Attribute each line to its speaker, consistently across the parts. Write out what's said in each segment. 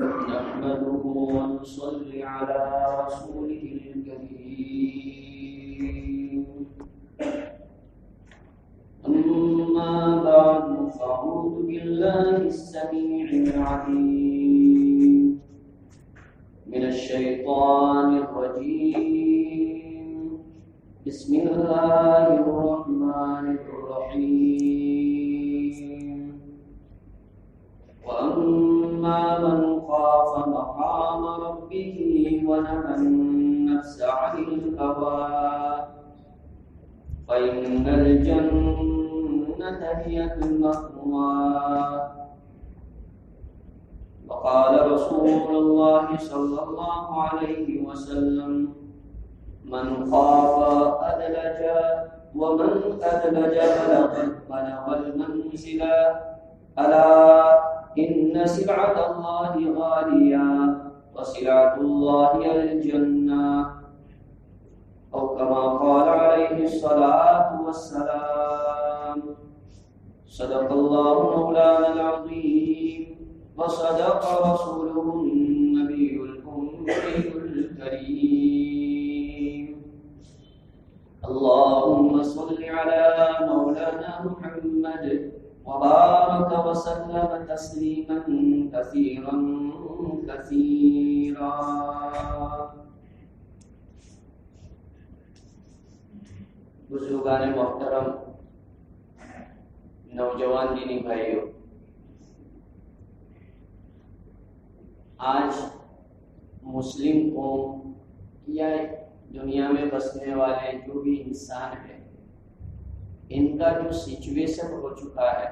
Speaker 1: نحمده ونصلي على رسوله الكريم أما بعد فأعوذ بالله السميع العليم من الشيطان الرجيم بسم الله الرحمن الرحيم وأما من خاف مقام ربه ونهى النفس عن الهوى فإن الجنة هي المأوى وقال رسول الله صلى الله عليه وسلم من خاف أدلج ومن أدلج بلغ المنزل ألا إن سلعة الله غالية وسلعة الله الجنة أو كما قال عليه الصلاة والسلام صدق الله مولانا العظيم وصدق رسوله النبي الأمي الكريم اللهم صل على مولانا محمد وبارك وسلم تسليما كثيرا كثيرا. بزرگان محترم، نوجوان دینی بھائیوں، آج مسلم قوم یا دنیا میں بسنے والے جو بھی انسان ہیں، ان کا جو سچویشن ہو چکا ہے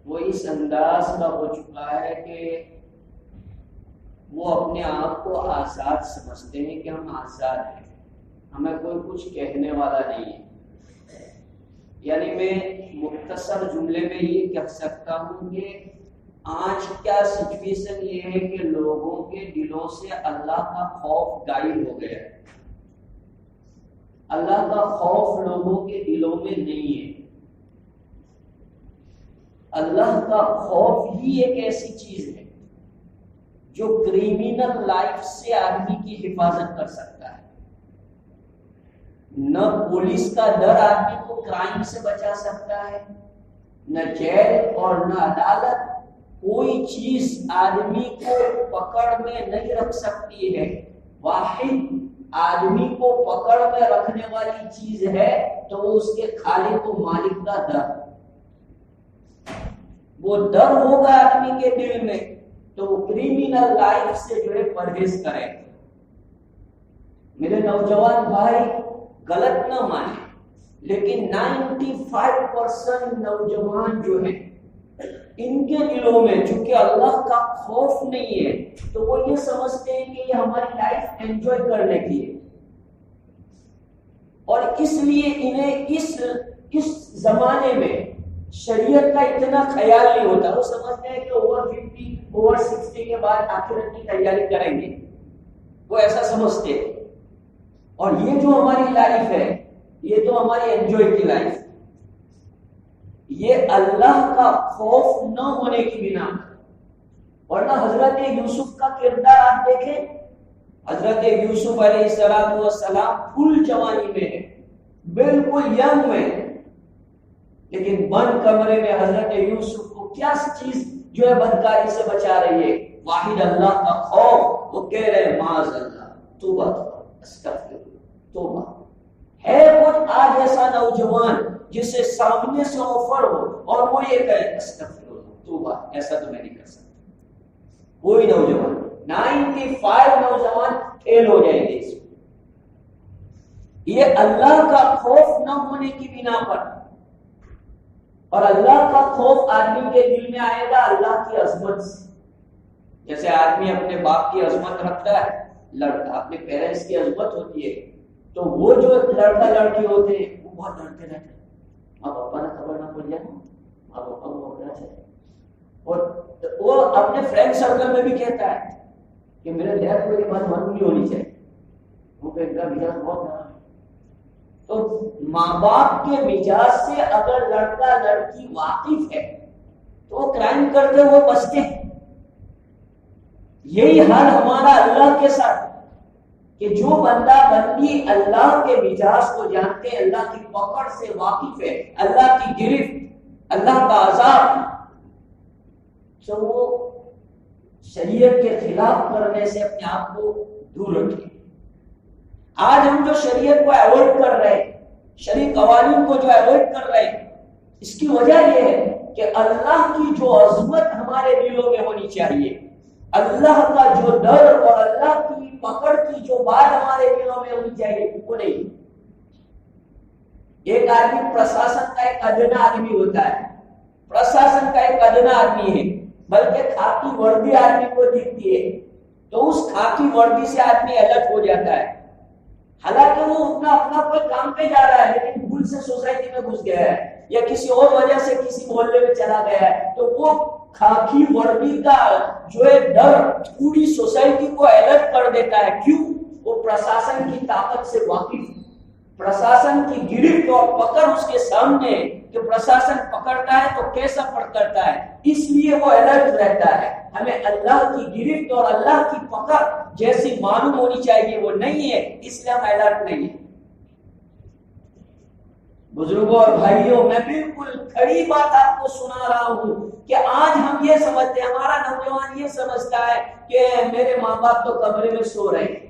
Speaker 1: وہ اس انداز کا ہو چکا ہے کہ وہ اپنے آپ کو آزاد سمجھتے ہیں کہ ہم آزاد ہیں، ہمیں کوئی کچھ کہنے والا نہیں ہے. یعنی میں مختصر جملے میں یہ کہہ سکتا ہوں کہ آج کیا سچویشن یہ ہے کہ لوگوں کے دلوں سے اللہ کا خوف غائب ہو گیا ہے. اللہ کا خوف لوگوں کے دلوں میں نہیں ہے. اللہ کا خوف ہی ایک ایسی چیز ہے جو کریمنل لائف سے آدمی کی حفاظت کر سکتا ہے. نہ پولیس کا ڈر آدمی کو کرائم سے بچا سکتا ہے، نہ جیل اور نہ عدالت، کوئی چیز آدمی کو پکڑ میں نہیں رکھ سکتی ہے. واحد آدمی کو پکڑ میں رکھنے والی چیز ہے تو وہ اس کے خالق و مالک کا ڈر. وہ ڈر ہوگا آدمی کے دل میں تو وہ کریمنل لائف سے جو ہے پرہیز کرے. میرے نوجوان بھائی غلط نہ مانے، لیکن 95% نوجوان جو ہیں ان کے دلوں میں چونکہ اللہ کا خوف نہیں ہے تو وہ یہ سمجھتے ہیں کہ یہ ہماری لائف انجوائے کرنے کی ہے، اور اس لیے انہیں اس زمانے میں شریعت کا اتنا خیال نہیں ہوتا. وہ سمجھتے ہیں کہ اوور 50 اوور 60 کے بعد آخرت کی تیاری کریں گے، وہ ایسا سمجھتے ہیں. اور یہ جو ہماری لائف ہے یہ تو ہماری انجوائے کی لائف ہے. یہ اللہ کا خوف نہ ہونے کی بنا پر. ورنہ حضرت یوسف کا کردار آپ دیکھیں، حضرت یوسف علیہ السلام فل جوانی میں ہے، بالکل ینگ میں، لیکن بند کمرے میں حضرت یوسف کو کیا چیز جو ہے بدکاری سے بچا رہی ہے؟ واحد اللہ کا خوف. وہ کہہ رہے معاذ اللہ، توبہ استغفر توبہ. ہے کوئی آج ایسا نوجوان جسے سامنے سے آفر ہو اور وہ یہ کہے استغفر توبہ؟ ایسا تو میں نہیں کر سکتا. کوئی نوجوان 95 نوجوان فیل ہو جائیں گے. یہ اللہ کا خوف نہ ہونے کی بنا پر. اور اللہ کا خوف آدمی کے دل میں آئے گا اللہ کی عظمت سے. جیسے آدمی اپنے باپ کی عظمت رکھتا ہے، لڑکا اپنے پیرنٹس کی عظمت ہوتی ہے، تو وہ جو لڑکا لڑکی ہوتے ہیں وہ بہت ڈرتے رہتے ہیں. ماں پاپا نے خبر نہ پڑ جائے، ماں پاپا کو پکڑنا چاہیے. اور وہ اپنے فرینڈ سرکل میں بھی کہتا ہے کہ میرے ڈیڈ کو یہ بات معلوم نہیں ہونی چاہیے، وہ کہ ان کا مزاج بہت خراب ہے. تو ماں باپ کے مزاج سے اگر لڑکا لڑکی واقف ہے تو وہ کرائم کرتے ہوئے بچتے ہیں. یہی حال ہمارا اللہ کے ساتھ کہ جو بندہ بندی اللہ کے مزاج کو جانتے ہیں، اللہ کی پکڑ سے واقف ہے، اللہ کی گرفت، اللہ کا عذاب، تو وہ شریعت کے خلاف کرنے سے اپنے آپ کو دور رکھے۔ آج ہم جو شریعت کو ایوائڈ کر رہے ہیں، شرعی قوانین کو جو ایوائڈ کر رہے ہیں، اس کی وجہ یہ ہے کہ اللہ کی جو عظمت ہمارے دلوں میں ہونی چاہیے، اللہ کا جو ڈر اور اللہ کی پکڑ کی جو بات ہمارے دلوں میں ہونی چاہیے وہ نہیں۔ ایک آدمی پرشاسن کا ایک ادنا آدمی ہوتا ہے، پرشاسن کا ایک ادنا آدمی ہے، بلکہ خاکی وردی آدمی کو دیکھتی ہے تو اس خاکی وردی سے آدمی الرٹ ہو جاتا ہے، حالانکہ وہ اپنا کوئی کام پہ جا رہا ہے لیکن بھول سے سوسائٹی میں گھس گیا ہے یا کسی اور وجہ سے کسی محلے میں چلا گیا ہے، تو وہ خاکی وردی کا جو ہے ڈر پوری سوسائٹی کو الرٹ کر دیتا ہے۔ کیوں؟ وہ پرشاسن کی طاقت سے واقف، پرشاسن کی گرفت اور پکڑ اس کے سامنے کہ پرشاسن پکڑتا ہے تو کیسا پکڑتا ہے، اس لیے وہ الرٹ رہتا ہے۔ ہمیں اللہ کی گرفت اور اللہ کی پکڑ جیسی معلوم ہونی چاہیے، وہ نہیں ہے، اس لیے ہم الرٹ نہیں ہے۔ بزرگوں اور بھائیوں، میں بالکل کھڑی بات آپ کو سنا رہا ہوں کہ آج ہم یہ سمجھتے ہیں، ہمارا نوجوان یہ سمجھتا ہے کہ میرے ماں باپ تو کمرے میں سو رہے ہیں،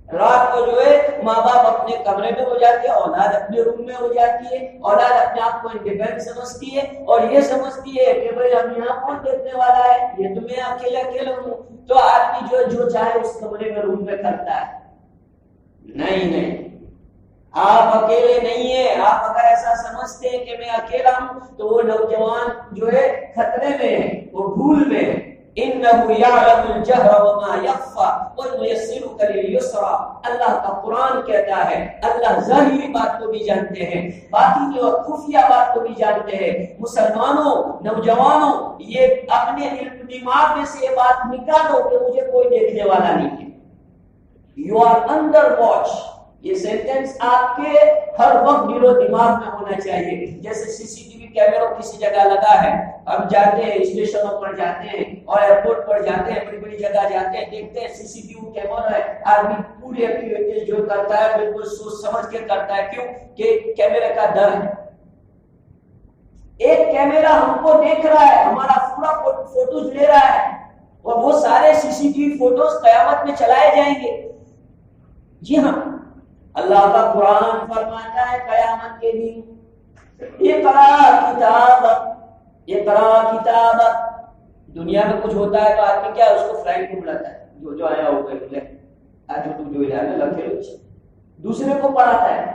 Speaker 1: رات کو جو ہے ماں باپ اپنے کمرے میں ہو جاتے ہیں، اولاد اپنے روم میں ہو جاتی ہے، اولاد اپنے آپ کو انڈیپینڈنٹ سمجھتی ہے اور یہ سمجھتی ہے کہ بھائی اب یہاں کون دیکھنے والا ہے، یہ تو میں اکیلا ہوں، تو آدمی جو چاہے اس کمرے میں روم میں کرتا ہے۔ نہیں، آپ اکیلے نہیں ہیں۔ آپ اگر ایسا سمجھتے ہیں کہ میں اکیلا ہوں تو وہ نوجوان جو ہے خطرے میں ہے، وہ بھول میں ہے۔ إِنَّهُ يَعْلَمُ الْجَهْرَ وَمَا يَخْفَى وَيُيَسِّرُكَ لِلْيُسْرَى۔ اللہ کا قرآن کہتا ہے اللہ ظاہری بات کو بھی جانتے ہیں، باطنی اور خفیہ بات کو بھی جانتے ہیں۔ مسلمانوں، نوجوانوں، یہ اپنے دماغ میں سے یہ بات نکالو کہ مجھے کوئی دیکھنے والا نہیں ہے۔ You are under watch۔ یہ سینٹنس آپ کے ہر وقت دل و دماغ میں ہونا چاہیے۔ جیسے سی سی ٹی وی کیمرہ کسی جگہ لگا ہے، ہم جاتے ہیں اسٹیشنوں پر جاتے ہیں اور ایئرپورٹ پر جاتے ہیں، بڑی بڑی جگہ جاتے ہیں، دیکھتے ہیں سی سی ٹی وی کیمرہ ہے، آدمی پوری ایکٹیویٹی جو کرتا ہے بالکل سوچ سمجھ کے کرتا ہے۔ کیوں؟ کہ کیمرے کا ڈر ہے۔ ایک کیمرہ ہم کو دیکھ رہا ہے، ہمارا پورا فوٹوز لے رہا ہے، اور وہ سارے سی سی ٹی وی فوٹوز قیامت میں چلائے جائیں گے۔ جی ہاں، اللہ کا قرآن فرماتا ہے قیامت کے دن اقرا کتابک۔ دنیا میں کچھ ہوتا ہے تو آدمی کیا اس کو فرینڈ کو بلاتا ہے، جو آیا ہوگا آج تو جو لکھے دوسرے کو پڑھاتا ہے،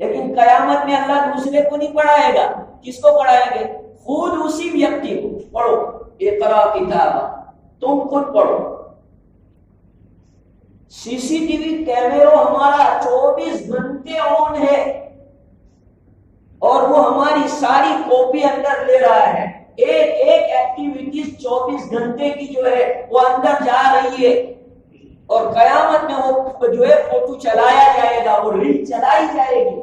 Speaker 1: لیکن قیامت میں اللہ دوسرے کو نہیں پڑھائے گا۔ کس کو پڑھائیں گے؟ خود اسی ویکتی کو۔ پڑھو اقرا کتابک، تم خود پڑھو۔ سی سی ٹی وی کیمرہ ہمارا 24 گھنٹے آن ہے اور وہ ہماری ساری کاپی اندر لے رہا ہے۔ ایک ایکٹیویٹیز 24 گھنٹے کی جو ہے وہ اندر جا رہی ہے، اور قیامت میں وہ جو ہے فوٹو چلایا جائے گا، وہ ریل چلائی جائے گی۔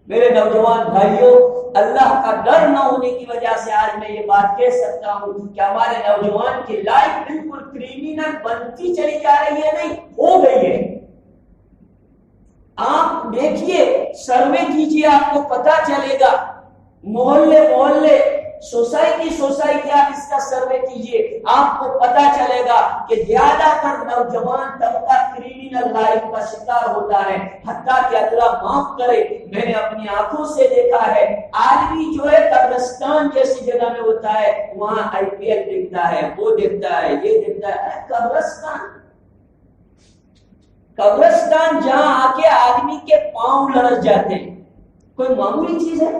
Speaker 1: میرے نوجوان بھائیوں، اللہ کا ڈر نہ ہونے کی وجہ سے آج میں یہ بات کہہ سکتا ہوں کہ ہمارے نوجوان کی لائف بالکل کریمنل بنتی چلی جا رہی ہے، نہیں ہو گئی ہے۔ آپ دیکھیے، سروے کیجیے، آپ کو پتا چلے گا، محلے سوسائٹی آپ اس کا سروے کیجیے، آپ کو پتا چلے گا کہ زیادہ تر نوجوان طبقہ کریمنل لائف کا شکار ہوتا ہے۔ حتیٰ کہ اللہ معاف کرے، میں نے اپنی آنکھوں سے دیکھا ہے، آدمی جو ہے قبرستان جیسی جگہ میں ہوتا ہے، وہاں آئی پی ایل دیکھتا ہے، وہ دیکھتا ہے، یہ دیکھتا ہے۔ قبرستان جہاں آ کے آدمی کے پاؤں لرز جاتے ہیں، کوئی معمولی چیز ہے؟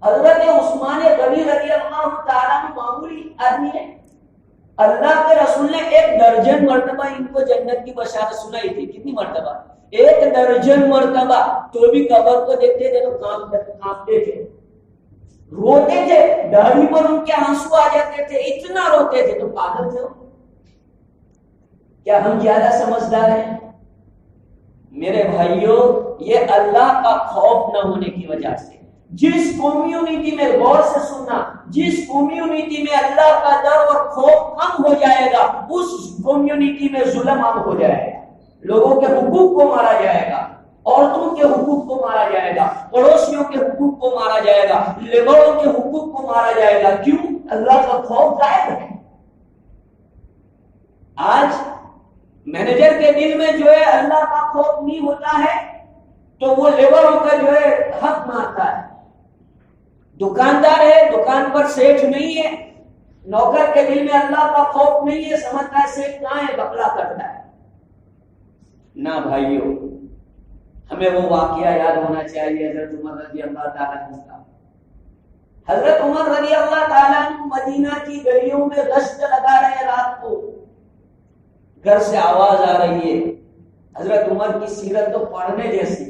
Speaker 1: حضرت عثمان غنی رضی اللہ تعالیٰ معمولی آدمی ہے؟ اللہ کے رسول نے 1 درجن مرتبہ ان کو جنت کی بشارت سنائی تھی۔ کتنی مرتبہ؟ 1 درجن مرتبہ۔ تو بھی قبر کو دیکھتے تھے تو کانپتے تھے، روتے تھے، داڑھی پر ان کے آنسو آ جاتے تھے، اتنا روتے تھے۔ تو پاگل تھے؟ کیا ہم زیادہ سمجھدار ہیں؟ میرے بھائیوں، یہ اللہ کا خوف نہ ہونے کی وجہ سے، جس کمیونٹی میں غور سے سننا، جس کمیونٹی میں اللہ کا ڈر اور خوف کم ہو جائے گا، اس کمیونٹی میں ظلم عام ہو جائے گا، لوگوں کے حقوق کو مارا جائے گا، عورتوں کے حقوق کو مارا جائے گا، پڑوسیوں کے حقوق کو مارا جائے گا، لیبروں کے حقوق کو مارا جائے گا. کیوں؟ اللہ کا خوف غائب ہے. آج مینیجر کے دل میں جو ہے اللہ کا خوف نہیں ہوتا ہے تو وہ لیبروں کا جو ہے حق مارتا ہے. دکاندار ہے، دکان پر سیٹ نہیں ہے، نوکر کے دل میں اللہ کا خوف نہیں ہے، سمجھتا ہے سیٹ کہاں ہے، بکلا کرتا ہے. نہ بھائیو، ہمیں وہ واقعہ یاد ہونا چاہیے حضرت عمر رضی اللہ تعالیٰ عنہ کا. حضرت عمر رضی اللہ تعالیٰ عنہ مدینہ کی گلیوں میں گشت لگا رہے ہیں. رات کو گھر سے آواز آ رہی ہے. حضرت عمر کی سیرت تو پڑھنے جیسی،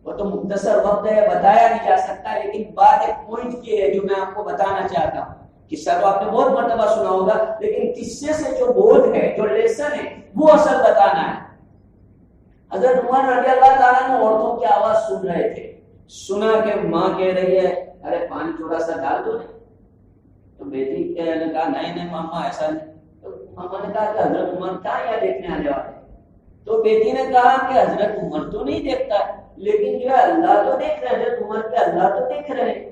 Speaker 1: وہ تو مختصر وقت ہے، بتایا نہیں جا سکتا، لیکن بات ایک پوائنٹ کی ہے جو میں آپ کو بتانا چاہتا ہوں. قصہ تو آپ نے بہت مرتبہ سنا ہوگا، لیکن قصے سے جو بوجھ ہے، جو لیسن ہے، وہ اصل بتانا ہے. حضرت عمر رضی اللہ تعالیٰ نے عورتوں کی آواز سن رہے تھے. سنا کہ ماں کہہ رہی ہے ارے پانی تھوڑا سا ڈال دو. تو بیٹی نے کہا نہیں ماما ایسا نہیں. تو ماما نے کہا کہ حضرت عمر کیا یہاں دیکھنے آنے والے. تو بیٹی نے کہا کہ حضرت عمر تو نہیں دیکھتا ہے، لیکن جو ہے اللہ تو دیکھ رہے ہیں. حضرت عمر کے اللہ تو دیکھ رہے ہیں.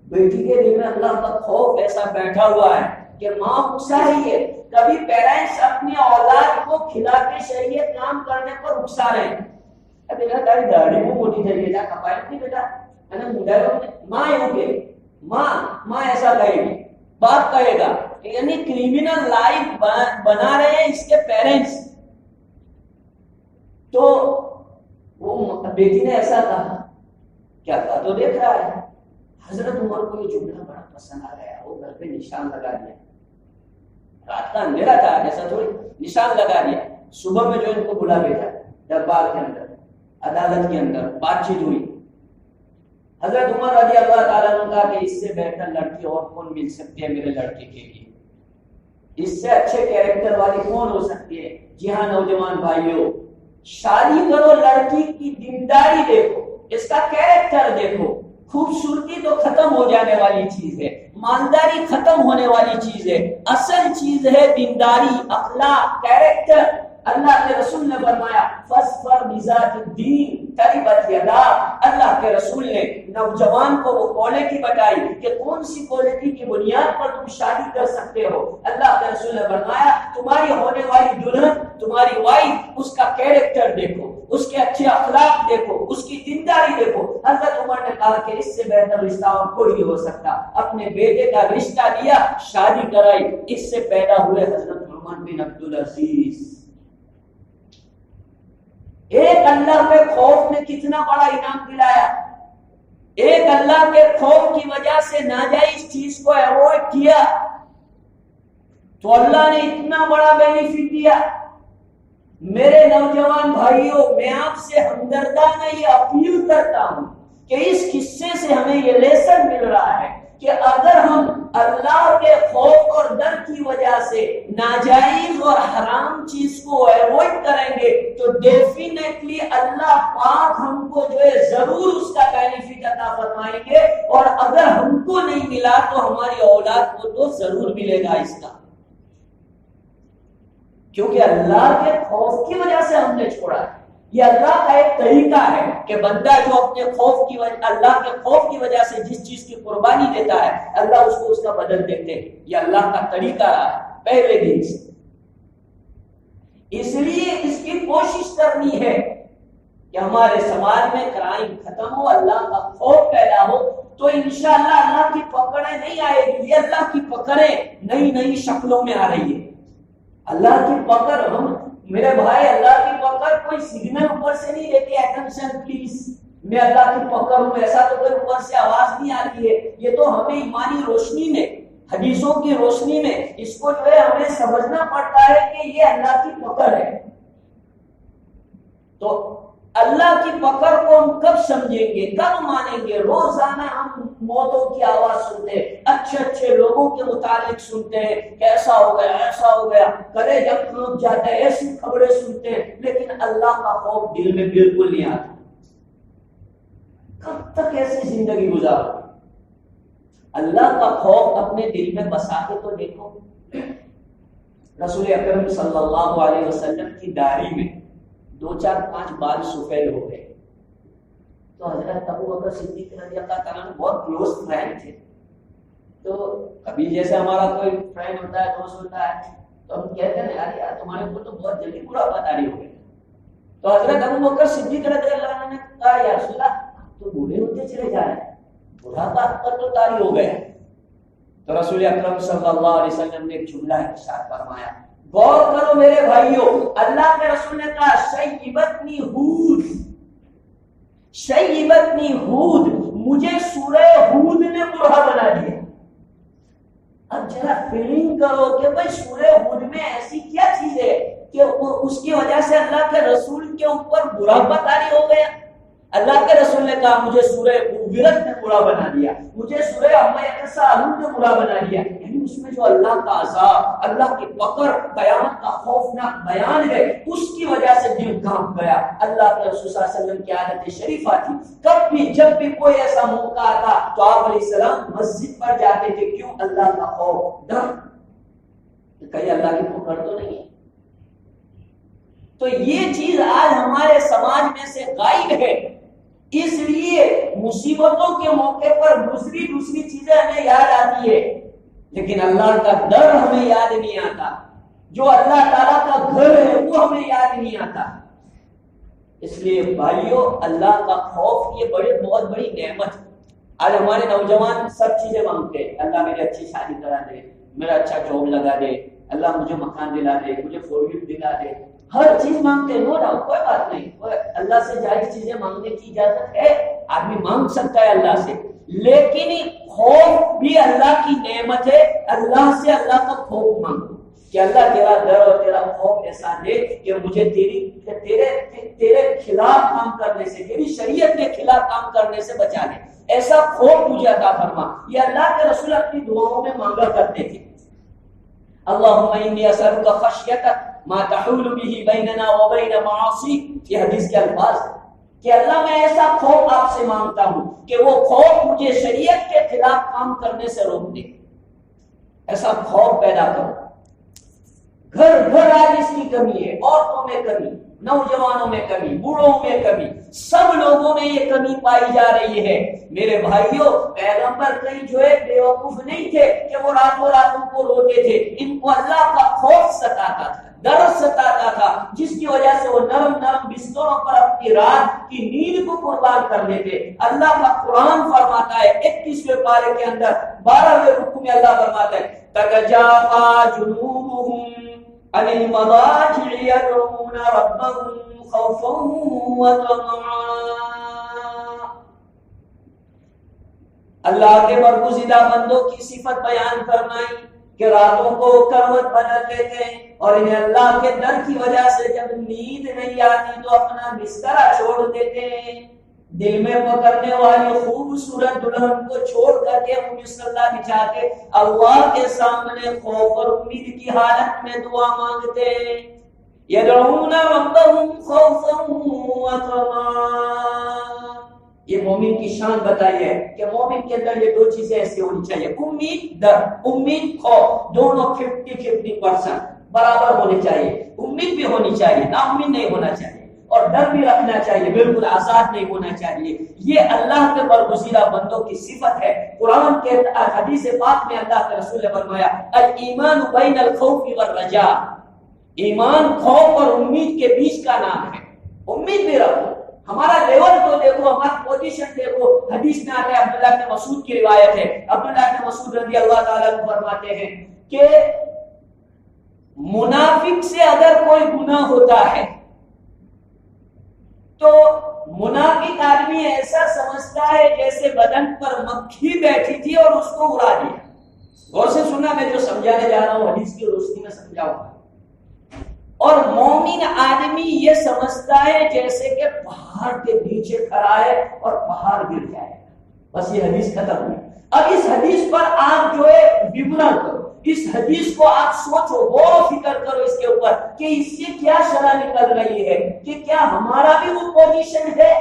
Speaker 1: بیٹی کے دل میں اللہ کا خوف ایسا بیٹھا ہوا ہے کہ ماں اکسا رہی ہے. کبھی پیرنٹس اپنی اولاد کو کھلا کے شریعت کام کرنے پر اکسا رہے ہیں. بیٹا تاری داڑھی کو موٹی چاہیے جا کپائی نہیں بیٹا ہے نا مڈا. ماں یوں کہ ماں ایسا کہے گی، باپ کہے گا، یعنی کریمنل لائف بنا رہے ہیں اس کے پیرنٹس. تو وہ بیٹی نے ایسا کہا، کیا کہا تو دیکھ رہا ہے. حضرت عمر کو یہ جملہ بڑا پسند آ گیا. وہ گھر پہ نشان لگا دیا. رات کا اندھیرا تھا، ایسا تھوڑی، نشان لگا دیا. صبح میں جو ان کو بلا بھیجا دربار کے اندر، عدالت کے اندر بات چیت ہوئی. حضرت عمر رضی اللہ تعالیٰ نے کہا کہ اس سے بہتر لڑکی اور کون مل سکتی ہے میرے لڑکے کے لیے، اس سے اچھے کیریکٹر والی کون ہو سکتی ہے. جی ہاں نوجوان بھائیوں، شادی کرو، لڑکی کی دینداری دیکھو، اس کا کیریکٹر دیکھو. خوبصورتی تو ختم ہو جانے والی چیز ہے، مالداری ختم ہونے والی چیز ہے، اصل چیز ہے دینداری، اخلاق، کیریکٹر. اللہ کے رسول نے فرمایا فاصفر بذات الدین تربت یدا. اللہ کے رسول نے نوجوان کو وہ کوالٹی بتائی کہ کون سی کوالٹی کی بنیاد پر تم شادی کر سکتے ہو. اللہ کے رسول نے فرمایا تمہاری ہونے والی دلہن، تمہاری وائف، اس کا کیریکٹر دیکھو، اس کے اچھے اخلاق دیکھو، اس کی دینداری دیکھو. حضرت عمر نے کہا کہ اس سے بہتر رشتہ اور کوئی نہیں ہو سکتا. اپنے بیٹے کا رشتہ دیا، شادی کرائی. اس سے پیدا ہوئے حضرت عمر بن عبدالعزیز. ایک اللہ کے خوف نے کتنا بڑا انعام دلایا. ایک اللہ کے خوف کی وجہ سے ناجائز چیز کو اوائڈ کیا تو اللہ نے اتنا بڑا بینیفٹ دیا. میرے نوجوان بھائیوں، میں آپ سے ہمدردانہ یہ اپیل کرتا ہوں کہ اس قصے سے ہمیں یہ لیسن مل رہا ہے کہ اگر ہم اللہ کے خوف اور ڈر کی وجہ سے ناجائز اور حرام چیز کو ایوائڈ کریں گے تو ڈیفینیٹلی اللہ پاک ہم کو جو ہے ضرور اس کا بینیفٹ عطا فرمائیں گے. اور اگر ہم کو نہیں ملا تو ہماری اولاد کو تو ضرور ملے گا اس کا، کیونکہ اللہ کے خوف کی وجہ سے ہم نے چھوڑا ہے. یہ اللہ کا ایک طریقہ ہے کہ بندہ جو اپنے خوف کی وجہ، اللہ کے خوف کی وجہ سے جس چیز کی قربانی دیتا ہے اللہ اس کو اس کا بدل دیتے ہیں. یہ اللہ کا طریقہ رہا ہے پہلے دن سے. اس لیے اس کی کوشش کرنی ہے کہ ہمارے سماج میں کرائم ختم ہو، اللہ کا خوف پیدا ہو. تو انشاءاللہ اللہ کی پکڑیں نہیں آئے گی. یہ اللہ کی پکڑیں نئی نئی شکلوں میں آ رہی ہے. اللہ کی پکڑ، ہم میرے بھائی، اللہ کی پکڑ کوئی سگنل اوپر سے نہیں دیتی اٹینشن پلیز میں اللہ کی پکڑ ہوں، ایسا تو کوئی اوپر سے آواز نہیں آتی ہے. یہ تو ہمیں ایمانی روشنی میں، حدیثوں کی روشنی میں اس کو جو ہے ہمیں سمجھنا پڑتا ہے کہ یہ اللہ کی پکڑ ہے. تو اللہ کی پکڑ کو ہم کب سمجھیں گے، کب مانیں گے؟ روزانہ ہم موتوں کی آواز سنتے ہیں، اچھے اچھے لوگوں کے متعلق سنتے ہیں، کیسا ہو گیا، ایسا ہو گیا، کرے جب کھانپ جاتا ہے، ایسی خبریں سنتے ہیں، لیکن اللہ کا خوف دل میں بالکل نہیں آتا. کب تک ایسی زندگی گزارو؟ اللہ کا خوف اپنے دل میں بسا کے تو دیکھو. رسول اکرم صلی اللہ علیہ وسلم کی داڑھی میں 2 4 5 بال سفید ہو گئے. تو حضرت ابو بکر صدیق رضی اللہ تعالیٰ عنہ بہت کلوز فرینڈ تھے. تو کبھی جیسے ہمارا کوئی فرینڈ ہوتا ہے، دوست ہوتا ہے، تو ہم کہتے ہیں یار تمہارے کو تو بہت جلدی بڑھاپا طاری ہو گیا. تو حضرت ابو بکر صدیق رضی اللہ عنہ نے کہا یا رسول اللہ تو بوڑھے ہوتے چلے جا رہے ہیں، بڑھاپا پر تو طاری ہو گیا. تو رسول اکرم صلی اللہ علیہ وسلم نے ایک جملہ ارشاد فرمایا. غور کرو میرے بھائیوں، اللہ کے رسول نے کہا شیبتنی ہود، شیبتنی ہود، مجھے سورہ ہود نے بوڑھا بنا دیا. اب ذرا فیلنگ کرو کہ بھائی سورہ ہود میں ایسی کیا چیز ہے کہ اس کی وجہ سے اللہ کے رسول کے اوپر بڑھاپا طاری ہو گیا. اللہ کے رسول نے کہا مجھے سورہ ورت نے برا بنا دیا، مجھے سورہ اما یتساءلون نے برا بنا دیا. یعنی اس میں جو اللہ کا عذاب، اللہ کی پکڑ، قیامت کا خوفناک بیان ہے، اس کی وجہ سے دل کانپ گیا. اللہ کے رسول صلی اللہ علیہ وسلم کی عادت شریفہ تھی، کب بھی جب بھی کوئی ایسا موقع آتا تو آپ علیہ السلام مسجد پر جاتے تھے. کیوں؟ اللہ کا خوف، ڈر کہیں اللہ کی پکڑ تو نہیں ہے. تو یہ چیز آج ہمارے سماج میں سے غائب ہے. اس لیے مصیبتوں کے موقع پر دوسری چیزیں ہمیں یاد آتی ہے، لیکن اللہ کا ڈر ہمیں یاد نہیں آتا. جو اللہ تعالیٰ کا گھر ہے وہ ہمیں یاد نہیں آتا. اس لیے بھائیوں، اللہ کا خوف یہ بہت بڑی نعمت. آج ہمارے نوجوان سب چیزیں مانگتے ہیں، اللہ میری اچھی شادی کرا دے، میرا اچھا جاب لگا دے، اللہ مجھے مکان دلا دے، مجھے 4 وہیل دلا دے. ہر چیز مانگتے ہیں، نو ڈاؤٹ، کوئی بات نہیں. اللہ سے جائز چیزیں مانگنے کی اجازت ہے، آدمی مانگ سکتا ہے اللہ سے. لیکن خوف بھی اللہ کی نعمت ہے. اللہ سے اللہ کا خوف مانگو کہ اللہ تیرا ڈر اور تیرا خوف ایسا دے کہ مجھے تیرے خلاف کام کرنے سے، تیری شریعت کے خلاف کام کرنے سے بچا دے. ایسا خوف مجھے عطا فرما. یہ اللہ کے رسول اپنی دعاؤں میں مانگا کرتے تھے. اللہم انی اسألک خشیتک ما تحول به بیننا وبین معاصیک. یہ حدیث کے الفاظ ہیں کہ اللہ میں ایسا خوف آپ سے مانگتا ہوں کہ وہ خوف مجھے شریعت کے خلاف کام کرنے سے روک دے. ایسا خوف پیدا کرو. گھر گھر آج اس کی کمی ہے، عورتوں میں کمی، نوجوانوں میں کمی، بوڑھوں میں کمی، سب لوگوں میں یہ کمی پائی جا رہی ہے. میرے بھائیوں، پیغمبر کہیں جو ہے بیوقوف نہیں تھے کہ وہ راتوں راتوں کو روتے تھے. ان کو اللہ کا خوف ستاتا تھا، ڈر ستاتا تھا، جس کی وجہ سے وہ نرم نرم بستروں پر اپنی رات کی نیند کو قربان کر دیتے. اللہ کا قرآن فرماتا ہے 31ویں پارے کے اندر 12ویں رکوع میں اللہ فرماتا ہے تتجافى جنوبهم عن المضاجع يدعون ربهم خوفا وطمعا. اللہ کے برگزیدہ بندوں کی صفت بیان فرمائی کہ راتوں کو کروٹ بدل لیتے ہیں اور انہیں اللہ کے ڈر کی وجہ سے جب نیند نہیں آتی تو اپنا بستر چھوڑ دیتے ہیں. دل میں پکڑنے والی خوبصورت دلہن کو چھوڑ کر کے مصلی بچھا کے اللہ کے سامنے خوف اور امید کی حالت میں دعا مانگتے ہیں. یدعون ربهم خوفا وطمعا. یہ مومن کی شان بتائی ہے کہ مومن کے اندر یہ 2 چیزیں ایسی ہونی چاہیے، امید، ڈر. امید، خوف، دونوں 50-50% برابر ہونے چاہیے. امید بھی ہونی چاہیے، نا امید نہیں ہونا چاہیے، اور ڈر بھی رکھنا چاہیے، بالکل آزاد نہیں ہونا چاہیے. یہ اللہ کے برگزیدہ بندوں کی صفت ہے. قرآن کے حدیث پاک میں اللہ کے رسول نے فرمایا الایمان بین الخوف والرجاء. ایمان خوف اور امید کے بیچ کا نام ہے. امید بھی رکھو. ہمارا لیول تو دیکھو، ہمارا پوزیشن دیکھو. حدیث میں آتا ہے، عبداللہ بن مسعود کی روایت ہے، عبداللہ بن مسعود رضی اللہ تعالیٰ عنہ فرماتے ہیں کہ منافق سے اگر کوئی گناہ ہوتا ہے تو منافق آدمی ایسا سمجھتا ہے جیسے بدن پر مکھی بیٹھی تھی اور اس کو اڑا دیا. غور سے سننا، میں جو سمجھانے جا رہا ہوں حدیث کی روشنی میں سمجھاؤں گا. اور مومن آدمی یہ سمجھتا ہے جیسے کہ پہاڑ کے نیچے کھڑا ہے اور پہاڑ گر جائے گا. بس یہ حدیث ختم ہوئی. اب اس حدیث پر آپ جو ہے ومرن کرو، اس حدیث کو آپ سوچو، غور و فکر کرو اس کے اوپر کہ اس سے کیا شرح نکل رہی ہے کہ کیا ہمارا بھی وہ پوزیشن ہے؟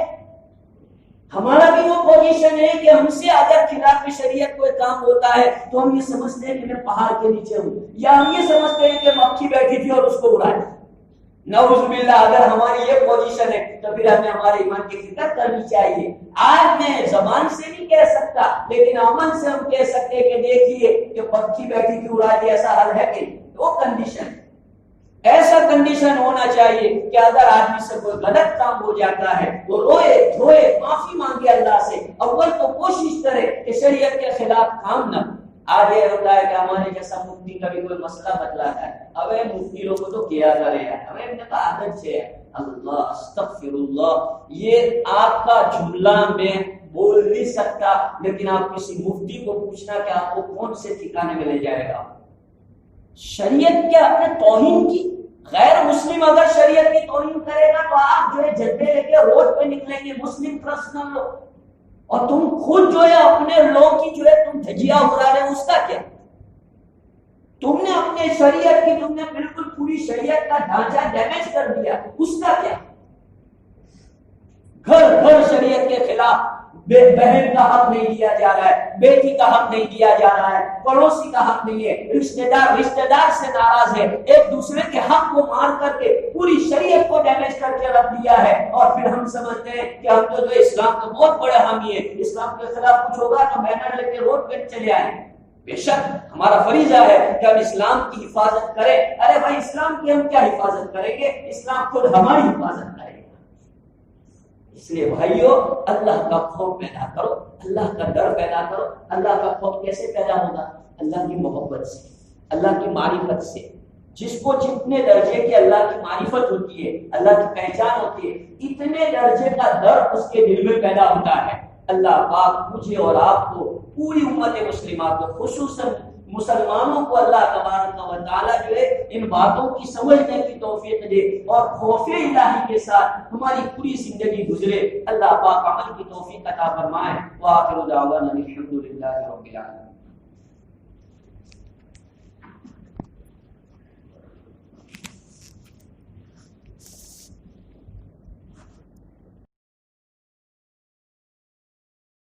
Speaker 1: ہمارا بھی وہ پوزیشن ہے کہ ہم سے اگر خلاف شریعت کوئی کام ہوتا ہے تو ہم یہ سمجھتے ہیں کہ میں پہاڑ کے نیچے ہوں، یا ہم یہ سمجھتے ہیں کہ مکھی بیٹھی تھی اور اس کو اڑایا۔ نعوذ باللہ، اگر ہماری یہ پوزیشن ہے تو پھر ہمیں ہمارے ایمان کی فکر کرنی چاہیے۔ آج میں زبان سے نہیں کہہ سکتا، لیکن عمل سے ہم کہہ سکتے ہیں کہ دیکھیے کہ مکھی بیٹھی تھی اڑا دی، ایسا حل ہے کہ وہ کنڈیشن ہے۔ ایسا کنڈیشن ہونا چاہیے کہ اگر آدمی سے کوئی غلط کام ہو جاتا ہے وہ روئے دھوئے معافی مانگے اللہ سے، اول تو کوشش کرے کہ شریعت کے خلاف کام نہ۔ آج یہ ہوتا ہے کہ ہمارے جیسا مفتی کا بھی کوئی مسئلہ بدلاتا ہے، اب مفتی لوگ کو تو کیا کرے ہیں، ہمیں ان کا عادت سے ہے اللہ استغفر اللہ۔ یہ آپ کا جملہ میں بول نہیں سکتا، لیکن آپ کسی مفتی کو پوچھنا کہ آپ کو کون سے ٹھکانے میں لے جائے گا۔ شریعت کے آپ نے توہین کی، غیر مسلم اگر شریعت کی توہین کرے گا تو آپ جو ہے جھنڈے لے کے روڈ پہ نکلیں گے، مسلم پرسنل لوگ، اور تم خود جو ہے اپنے لوگ کی جو ہے تم دھجیاں اڑا رہے ہو، اس کا کیا؟ تم نے اپنے شریعت کی، تم نے بالکل پوری شریعت کا ڈھانچہ ڈیمیج کر دیا، اس کا کیا؟ گھر گھر شریعت کے خلاف، بہن کا حق نہیں دیا جا رہا ہے، بیٹی کا حق نہیں دیا جا رہا ہے، پڑوسی کا حق نہیں ہے، رشتہ دار سے ناراض ہے، ایک دوسرے کے حق کو مار کر کے پوری شریعت کو ڈیمیج کر کے رکھ دیا ہے، اور پھر ہم سمجھتے ہیں کہ ہم تو اسلام کا بہت بڑے حامی ہیں، اسلام کے خلاف کچھ ہوگا تو بینر لے کے روڈ پہ چلے آئیں۔ بے شک ہمارا فریضہ ہے کہ ہم اسلام کی حفاظت کریں۔ ارے بھائی، اسلام کی ہم کیا حفاظت کریں گے؟ اسلام خود ہماری حفاظت کرے گا۔ اس لیے بھائیو، اللہ کا خوف پیدا کرو، اللہ کا ڈر پیدا کرو۔ اللہ کا خوف کیسے پیدا ہوگا؟ اللہ کی محبت سے، اللہ کی معرفت سے۔ جس کو جتنے درجے کی اللہ کی معرفت ہوتی ہے، اللہ کی پہچان ہوتی ہے، اتنے درجے کا ڈر اس کے دل میں پیدا ہوتا ہے۔ اللہ پاک مجھے اور آپ کو، پوری امت مسلمہ کو، خصوصاً مسلمانوں کو اللہ تبارک و تعالیٰ جو ہے ان باتوں کی سمجھنے کی توفیق دے اور خوف الہی کے ساتھ ہماری پوری زندگی گزرے۔ اللہ پاک عمل کی توفیق عطا فرمائے۔ وآخر دعوانا الحمد للہ رب العالمین۔